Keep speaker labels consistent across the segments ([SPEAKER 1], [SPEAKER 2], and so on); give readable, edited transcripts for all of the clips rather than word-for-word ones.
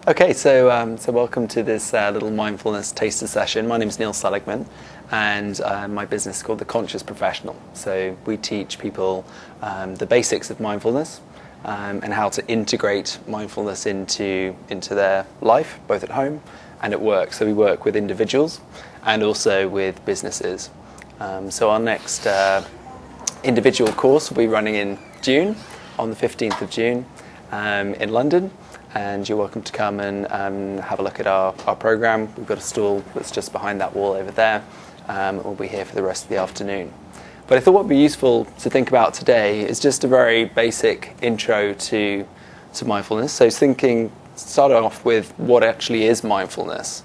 [SPEAKER 1] Okay, so welcome to this little mindfulness taster session. My name is Neil Seligman, and my business is called The Conscious Professional. So we teach people the basics of mindfulness and how to integrate mindfulness into their life, both at home and at work. So we work with individuals and also with businesses. So our next individual course will be running in June, on the 15th of June in London. And you're welcome to come and have a look at our program. We've got a stall that's just behind that wall over there. We'll be here for the rest of the afternoon. But I thought what would be useful to think about today is just a very basic intro to mindfulness. So start off with what actually is mindfulness.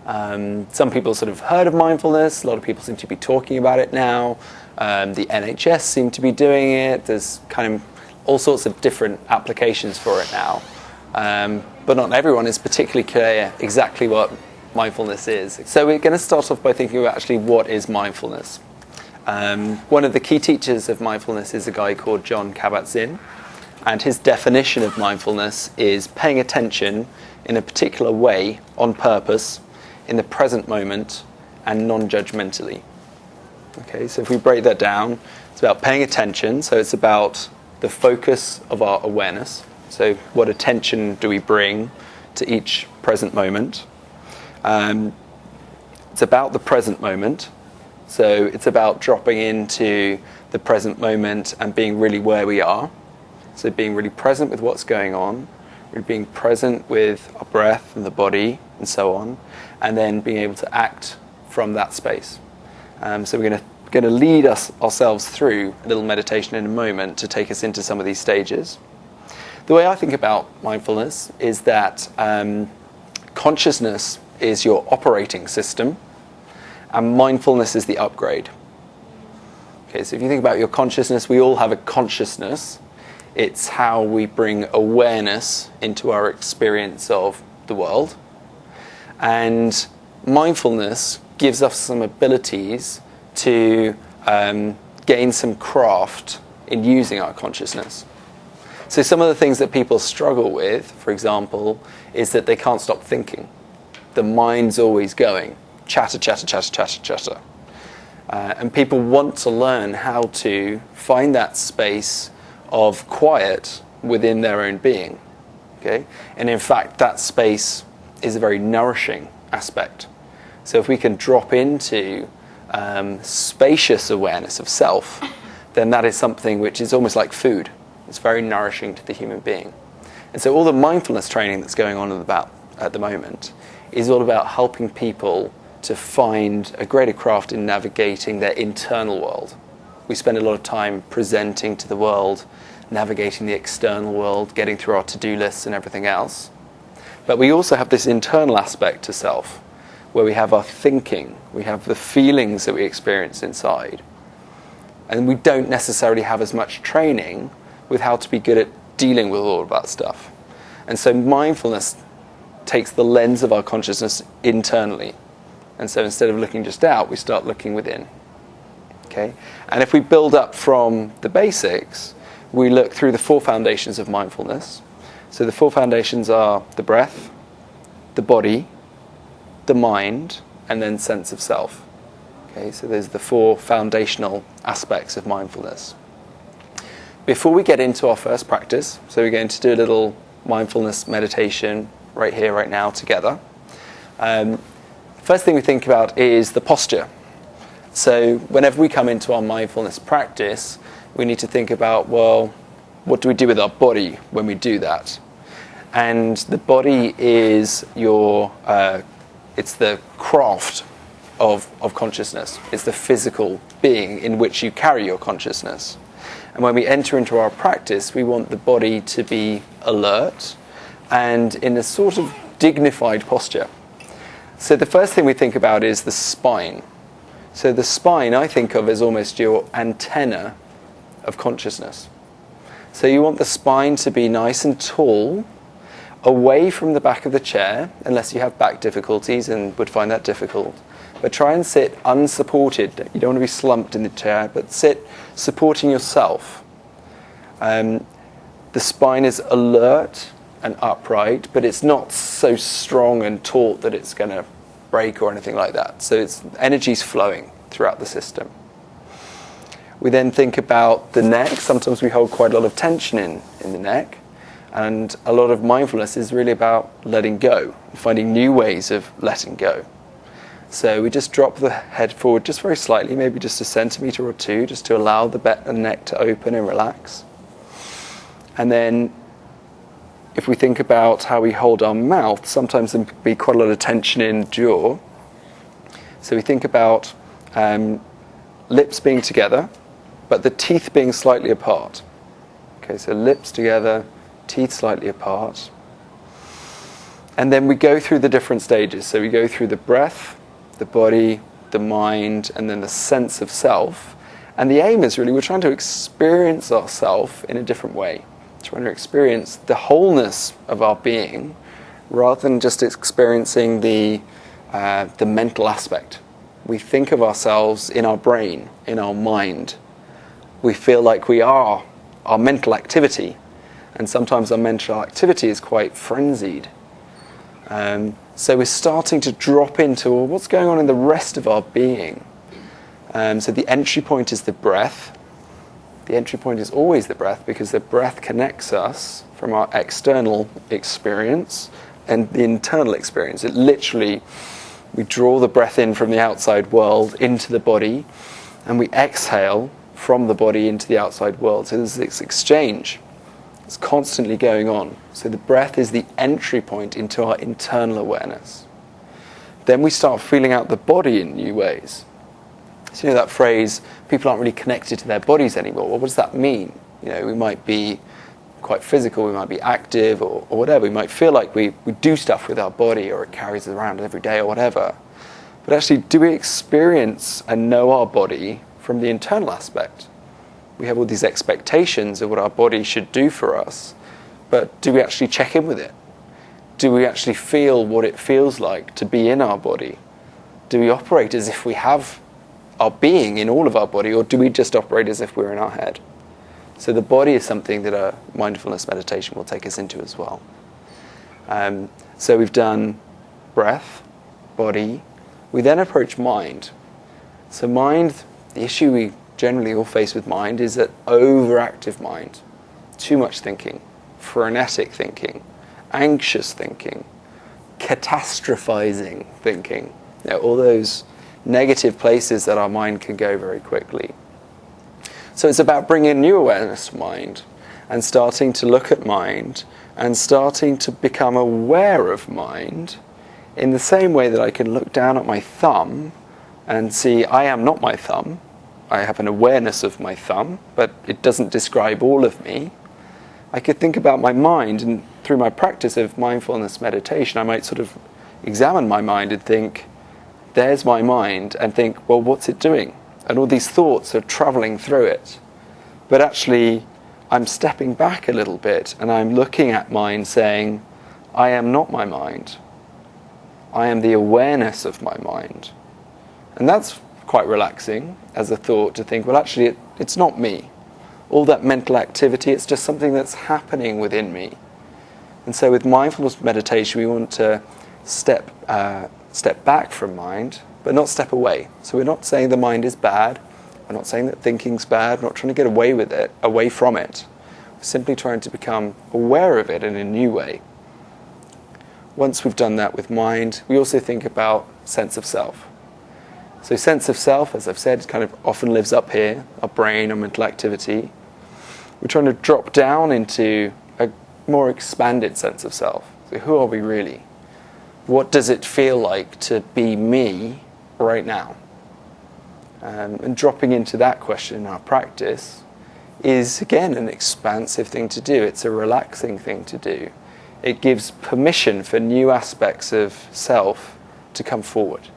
[SPEAKER 1] Some people sort of heard of mindfulness. A lot of people seem to be talking about it now. The NHS seem to be doing it. There's kind of all sorts of different applications for it now. But not everyone is particularly clear exactly what mindfulness is. So we're going to start off by thinking about actually what is mindfulness. One of the key teachers of mindfulness is a guy called John Kabat-Zinn, and his definition of mindfulness is paying attention in a particular way, on purpose, in the present moment, and non-judgmentally. Okay, so if we break that down, it's about paying attention, so it's about the focus of our awareness. So what attention do we bring to each present moment? It's about the present moment. So it's about dropping into the present moment and being really where we are. So being really present with what's going on, really being present with our breath and the body and so on, and then being able to act from that space. So we're going to lead ourselves through a little meditation in a moment to take us into some of these stages. The way I think about mindfulness is that consciousness is your operating system and mindfulness is the upgrade. Okay, so if you think about your consciousness, we all have a consciousness. It's how we bring awareness into our experience of the world. And mindfulness gives us some abilities to gain some craft in using our consciousness. So some of the things that people struggle with, for example, is that they can't stop thinking. The mind's always going, chatter, chatter, chatter, chatter, chatter. And people want to learn how to find that space of quiet within their own being. Okay? And in fact, that space is a very nourishing aspect. So if we can drop into spacious awareness of self, then that is something which is almost like food. It's very nourishing to the human being. And so all the mindfulness training that's going on at the moment is all about helping people to find a greater craft in navigating their internal world. We spend a lot of time presenting to the world, navigating the external world, getting through our to-do lists and everything else. But we also have this internal aspect to self, where we have our thinking, we have the feelings that we experience inside. And we don't necessarily have as much training with how to be good at dealing with all of that stuff. And so mindfulness takes the lens of our consciousness internally. And so instead of looking just out, we start looking within. Okay? And if we build up from the basics, we look through the four foundations of mindfulness. So the four foundations are the breath, the body, the mind, and then sense of self. Okay? So there's the four foundational aspects of mindfulness. Before we get into our first practice, so we're going to do a little mindfulness meditation right here, right now, together. First thing we think about is the posture. So whenever we come into our mindfulness practice, we need to think about, well, what do we do with our body when we do that? And the body is it's the craft of consciousness. It's the physical being in which you carry your consciousness. And when we enter into our practice, we want the body to be alert and in a sort of dignified posture. So the first thing we think about is the spine. So the spine I think of as almost your antenna of consciousness. So you want the spine to be nice and tall, away from the back of the chair, unless you have back difficulties and would find that difficult. But try and sit unsupported. You don't want to be slumped in the chair, but sit supporting yourself. The spine is alert and upright, but it's not so strong and taut that it's going to break or anything like that. So energy's flowing throughout the system. We then think about the neck. Sometimes we hold quite a lot of tension in the neck. And a lot of mindfulness is really about letting go, finding new ways of letting go. So we just drop the head forward just very slightly, maybe just a centimetre or two, just to allow the neck to open and relax. And then if we think about how we hold our mouth, sometimes there can be quite a lot of tension in jaw. So we think about lips being together, but the teeth being slightly apart. Okay, so lips together, teeth slightly apart. And then we go through the different stages. So we go through the breath, the body, the mind, and then the sense of self. And the aim is really we're trying to experience ourself in a different way. Trying to experience the wholeness of our being rather than just experiencing the mental aspect. We think of ourselves in our brain, in our mind. We feel like we are our mental activity, and sometimes our mental activity is quite frenzied. So we're starting to drop into what's going on in the rest of our being. So the entry point is the breath. The entry point is always the breath, because the breath connects us from our external experience and the internal experience. It literally, we draw the breath in from the outside world into the body, and we exhale from the body into the outside world. So there's this exchange. It's constantly going on. So the breath is the entry point into our internal awareness. Then we start feeling out the body in new ways. So that phrase, people aren't really connected to their bodies anymore. Well, what does that mean? We might be quite physical, we might be active or whatever. We might feel like we do stuff with our body, or it carries us around every day or whatever. But actually, do we experience and know our body from the internal aspect? We have all these expectations of what our body should do for us, but do we actually check in with it? Do we actually feel what it feels like to be in our body? Do we operate as if we have our being in all of our body, or do we just operate as if we're in our head? So the body is something that a mindfulness meditation will take us into as well. So we've done breath, body. We then approach mind. So mind, the issue we generally all face with mind is that overactive mind, too much thinking, frenetic thinking, anxious thinking, catastrophizing thinking. All those negative places that our mind can go very quickly. So it's about bringing new awareness to mind and starting to look at mind and starting to become aware of mind in the same way that I can look down at my thumb and see I am not my thumb. I have an awareness of my thumb, but it doesn't describe all of me. I could think about my mind, and through my practice of mindfulness meditation, I might sort of examine my mind and think, there's my mind, and think, well, what's it doing? And all these thoughts are traveling through it. But actually, I'm stepping back a little bit, and I'm looking at mind saying, I am not my mind. I am the awareness of my mind. And that's quite relaxing as a thought, to think, well, actually, it's not me. All that mental activity, it's just something that's happening within me. And so with mindfulness meditation, we want to step back from mind, but not step away. So we're not saying the mind is bad. We're not saying that thinking's bad. We're not trying to get away from it. We're simply trying to become aware of it in a new way. Once we've done that with mind, we also think about sense of self. So sense of self, as I've said, kind of often lives up here, our brain, our mental activity. We're trying to drop down into a more expanded sense of self. So who are we really? What does it feel like to be me right now? And dropping into that question in our practice is, again, an expansive thing to do. It's a relaxing thing to do. It gives permission for new aspects of self to come forward.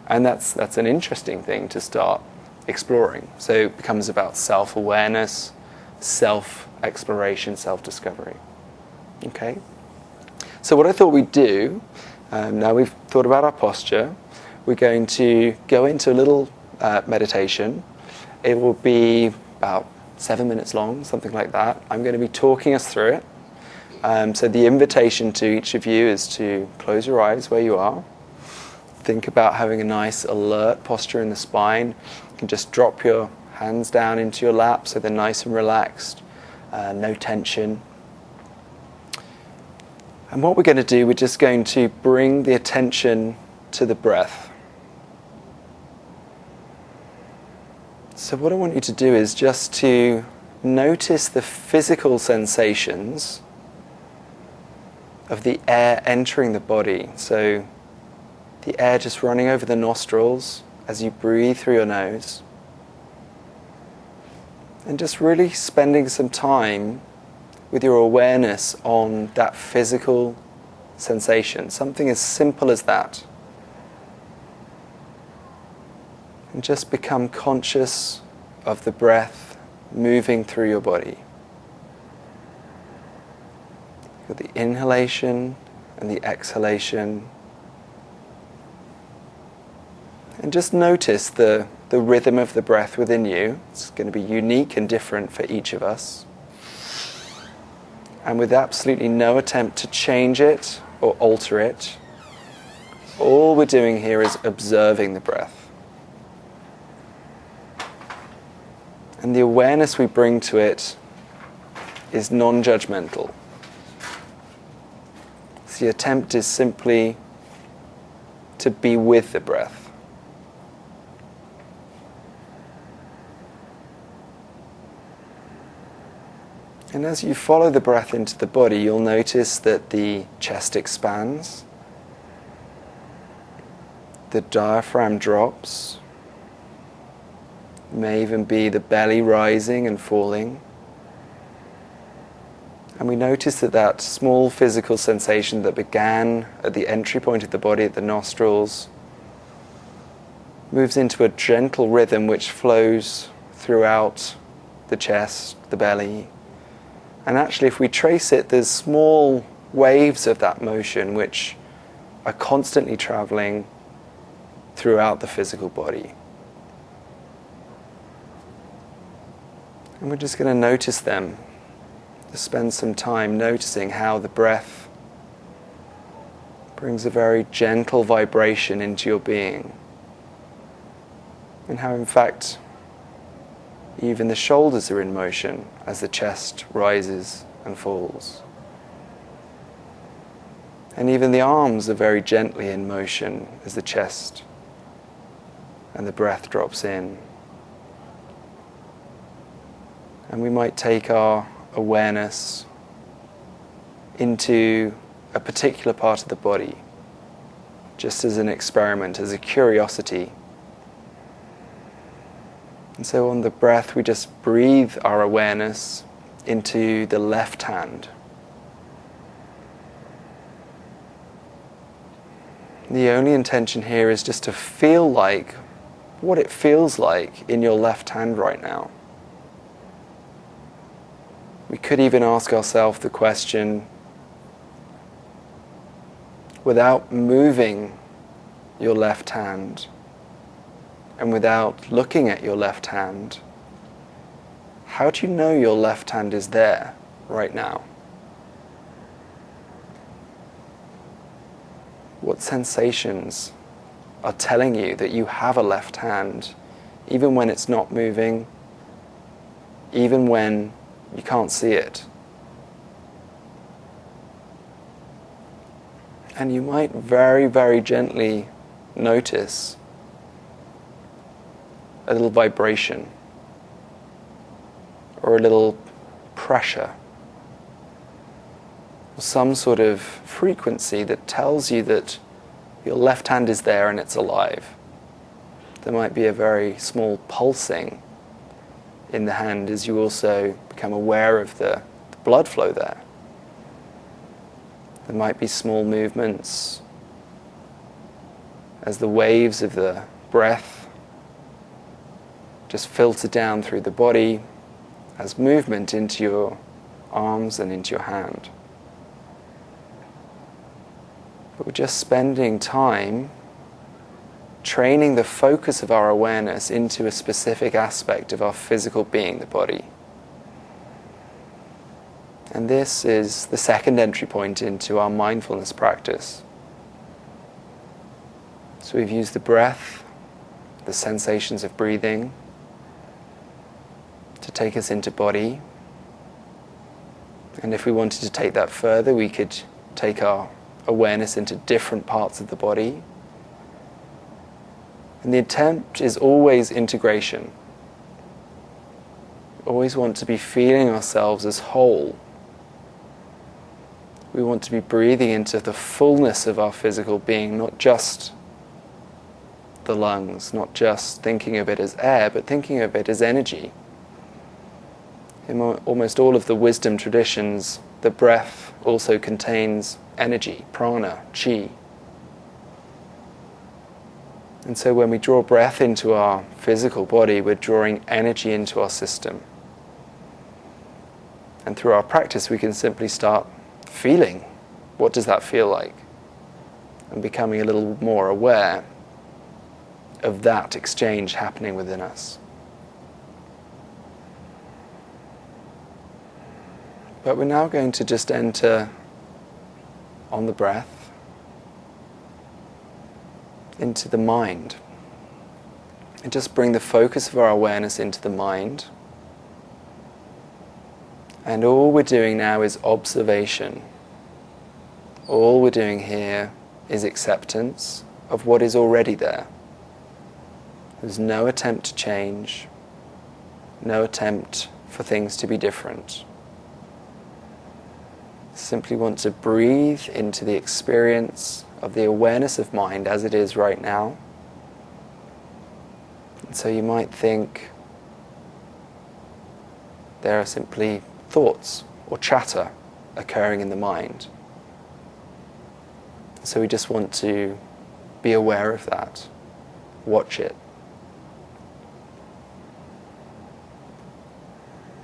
[SPEAKER 1] And that's an interesting thing to start exploring. So it becomes about self-awareness, self-exploration, self-discovery. Okay? So what I thought we'd do, now we've thought about our posture, we're going to go into a little meditation. It will be about 7 minutes long, something like that. I'm going to be talking us through it. So the invitation to each of you is to close your eyes where you are. Think about having a nice alert posture in the spine. You can just drop your hands down into your lap so they're nice and relaxed, no tension. And what we're going to do, we're just going to bring the attention to the breath. So what I want you to do is just to notice the physical sensations of the air entering the body. So the air just running over the nostrils as you breathe through your nose. And just really spending some time with your awareness on that physical sensation, something as simple as that. And just become conscious of the breath moving through your body. With the inhalation and the exhalation. And just notice the rhythm of the breath within you. It's going to be unique and different for each of us. And with absolutely no attempt to change it or alter it, all we're doing here is observing the breath. And the awareness we bring to it is non-judgmental. So the attempt is simply to be with the breath. And as you follow the breath into the body, you'll notice that the chest expands, the diaphragm drops, it may even be the belly rising and falling. And we notice that that small physical sensation that began at the entry point of the body, at the nostrils, moves into a gentle rhythm which flows throughout the chest, the belly. And actually, if we trace it, there's small waves of that motion which are constantly traveling throughout the physical body. And we're just going to notice them. Just spend some time noticing how the breath brings a very gentle vibration into your being. And how, in fact, even the shoulders are in motion as the chest rises and falls. And even the arms are very gently in motion as the chest and the breath drops in. And we might take our awareness into a particular part of the body, just as an experiment, as a curiosity. And so on the breath, we just breathe our awareness into the left hand. The only intention here is just to feel like what it feels like in your left hand right now. We could even ask ourselves the question, without moving your left hand, and without looking at your left hand, how do you know your left hand is there right now? What sensations are telling you that you have a left hand, even when it's not moving, even when you can't see it? And you might very, very gently notice a little vibration or a little pressure or some sort of frequency that tells you that your left hand is there and it's alive. There might be a very small pulsing in the hand as you also become aware of the blood flow there. There might be small movements as the waves of the breath just filter down through the body as movement into your arms and into your hand. But we're just spending time training the focus of our awareness into a specific aspect of our physical being, the body. And this is the second entry point into our mindfulness practice. So we've used the breath, the sensations of breathing, to take us into body. And if we wanted to take that further, we could take our awareness into different parts of the body. And the attempt is always integration. We always want to be feeling ourselves as whole. We want to be breathing into the fullness of our physical being, not just the lungs, not just thinking of it as air, but thinking of it as energy. In almost all of the wisdom traditions, the breath also contains energy, prana, chi. And so when we draw breath into our physical body, we're drawing energy into our system. And through our practice, we can simply start feeling, what does that feel like? And becoming a little more aware of that exchange happening within us. But we're now going to just enter on the breath into the mind. And just bring the focus of our awareness into the mind. And all we're doing now is observation. All we're doing here is acceptance of what is already there. There's no attempt to change, no attempt for things to be different. Simply want to breathe into the experience of the awareness of mind as it is right now. And so you might think there are simply thoughts or chatter occurring in the mind. So we just want to be aware of that, watch it.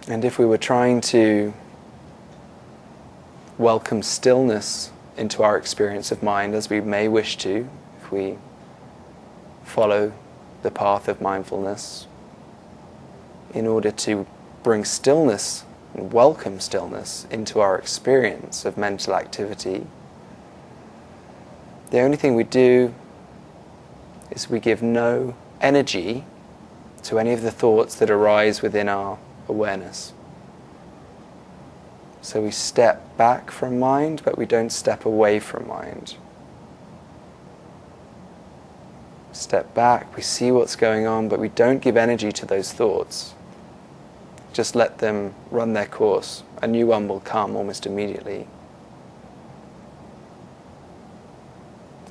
[SPEAKER 1] And if we were trying to welcome stillness into our experience of mind, as we may wish to, if we follow the path of mindfulness, in order to bring stillness and welcome stillness into our experience of mental activity, the only thing we do is we give no energy to any of the thoughts that arise within our awareness. So we step back from mind, but we don't step away from mind. Step back, we see what's going on, but we don't give energy to those thoughts. Just let them run their course. A new one will come almost immediately.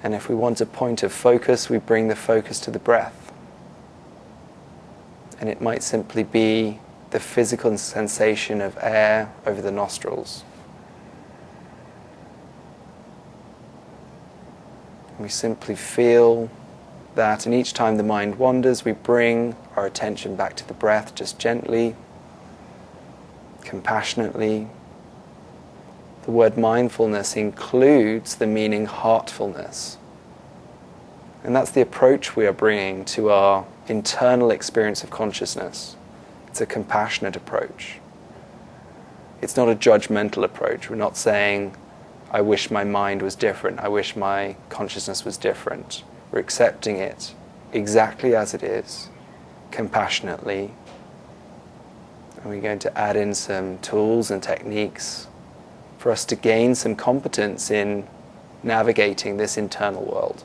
[SPEAKER 1] And if we want a point of focus, we bring the focus to the breath. And it might simply be the physical sensation of air over the nostrils. We simply feel that, and each time the mind wanders, we bring our attention back to the breath, just gently, compassionately. The word mindfulness includes the meaning heartfulness. And that's the approach we are bringing to our internal experience of consciousness. It's a compassionate approach. It's not a judgmental approach. We're not saying, I wish my mind was different, I wish my consciousness was different. We're accepting it exactly as it is, compassionately. And we're going to add in some tools and techniques for us to gain some competence in navigating this internal world.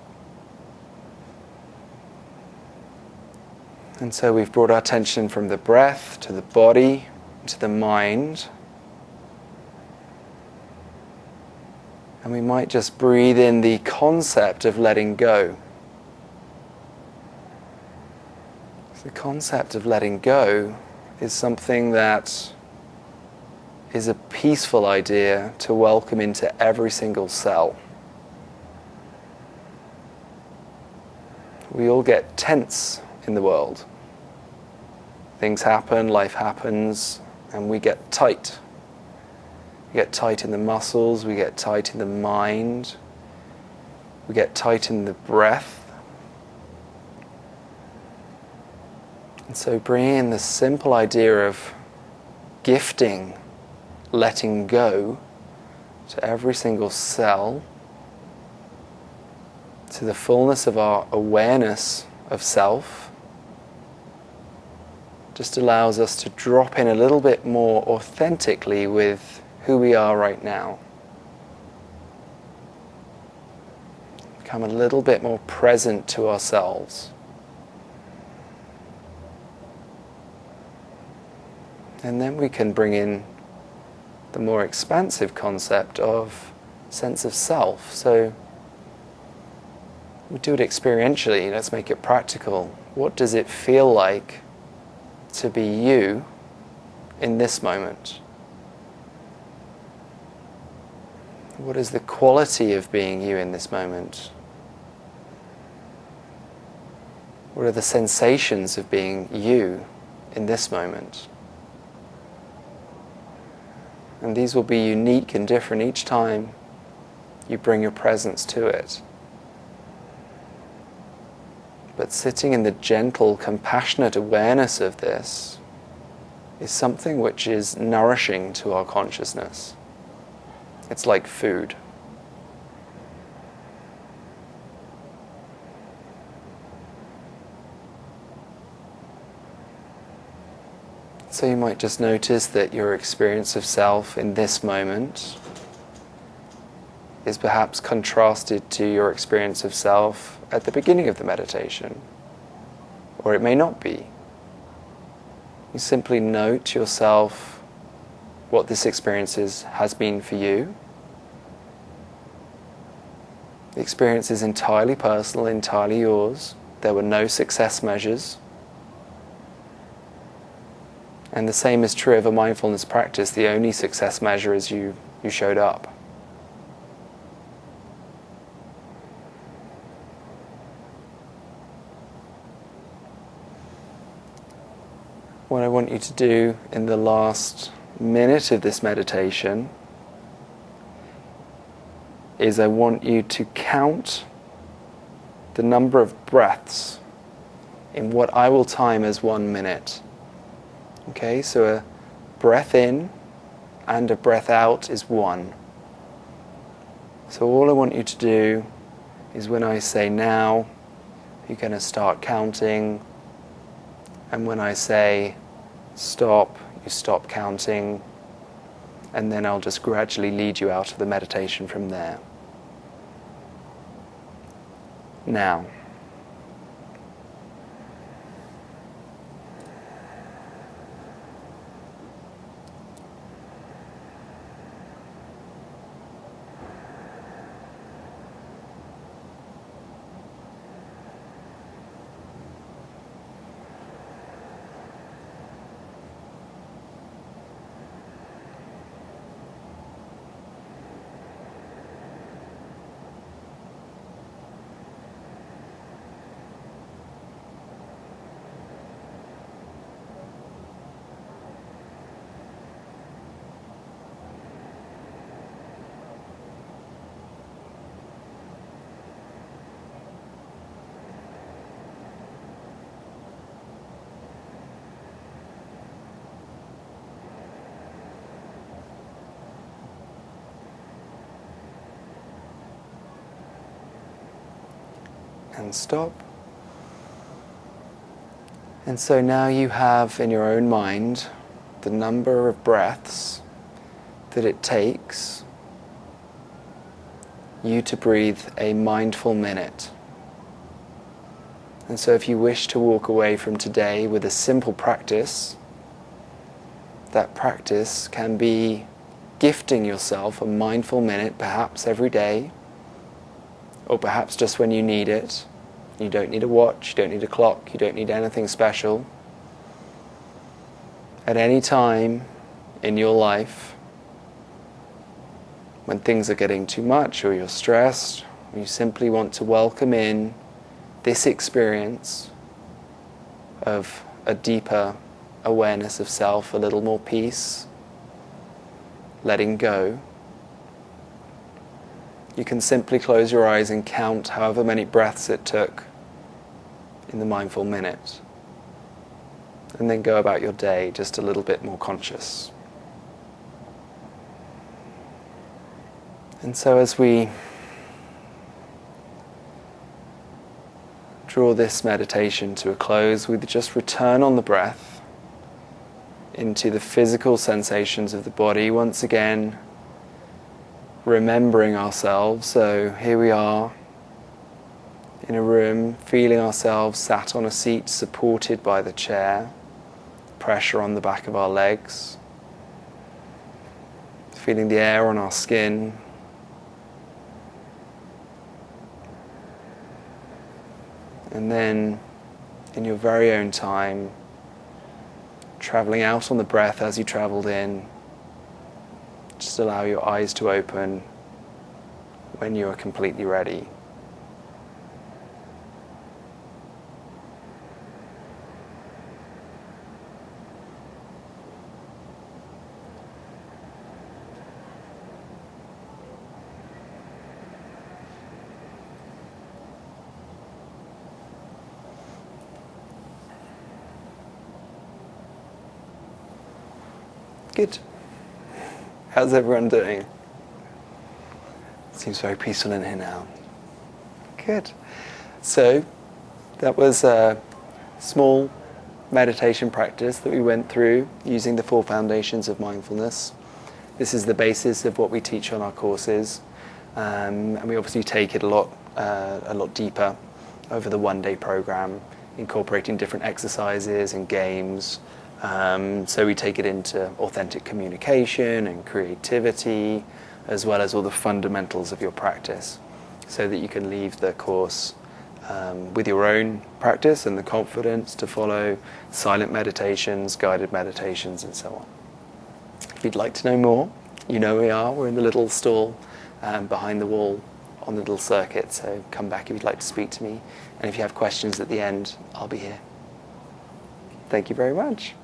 [SPEAKER 1] And so we've brought our attention from the breath to the body, to the mind. And we might just breathe in the concept of letting go. The concept of letting go is something that is a peaceful idea to welcome into every single cell. We all get tense in the world. Things happen, life happens, and we get tight. We get tight in the muscles, we get tight in the mind, we get tight in the breath. And so bring in the simple idea of gifting letting go to every single cell, to the fullness of our awareness of self, just allows us to drop in a little bit more authentically with who we are right now. Become a little bit more present to ourselves. And then we can bring in the more expansive concept of sense of self. So we do it experientially, let's make it practical. What does it feel like to be you in this moment? What is the quality of being you in this moment? What are the sensations of being you in this moment? And these will be unique and different each time you bring your presence to it. But sitting in the gentle, compassionate awareness of this is something which is nourishing to our consciousness. It's like food. So you might just notice that your experience of self in this moment is perhaps contrasted to your experience of self at the beginning of the meditation. Or it may not be. You simply note yourself, what this experience has been for you. The experience is entirely personal, entirely yours. There were no success measures. And the same is true of a mindfulness practice. The only success measure is you showed up. What I want you to do in the last minute of this meditation is I want you to count the number of breaths in what I will time as 1 minute. Okay, so a breath in and a breath out is 1. So all I want you to do is when I say now, you're going to start counting. And when I say stop, you stop counting. And then I'll just gradually lead you out of the meditation from there. Now. And stop. And so now you have in your own mind the number of breaths that it takes you to breathe a mindful minute. And so if you wish to walk away from today with a simple practice, that practice can be gifting yourself a mindful minute, perhaps every day, or perhaps just when you need it. You don't need a watch, you don't need a clock, you don't need anything special. At any time in your life, when things are getting too much, or you're stressed, or you simply want to welcome in this experience of a deeper awareness of self, a little more peace, letting go, you can simply close your eyes and count however many breaths it took in the mindful minute. And then go about your day just a little bit more conscious. And so as we draw this meditation to a close, we just return on the breath into the physical sensations of the body, once again remembering ourselves. So here we are in a room, feeling ourselves sat on a seat supported by the chair, pressure on the back of our legs, feeling the air on our skin, and then in your very own time, traveling out on the breath as you traveled in, just allow your eyes to open when you are completely ready. Good. How's everyone doing? Seems very peaceful in here now. Good. So that was a small meditation practice that we went through using the 4 foundations of mindfulness. This is the basis of what we teach on our courses, and we obviously take it a lot deeper over the one-day program, incorporating different exercises and games. So we take it into authentic communication and creativity, as well as all the fundamentals of your practice, so that you can leave the course with your own practice and the confidence to follow silent meditations, guided meditations, and so on. If you'd like to know more, you know we are. We're in the little stall behind the wall on the little circuit, so come back if you'd like to speak to me. And if you have questions at the end, I'll be here. Thank you very much.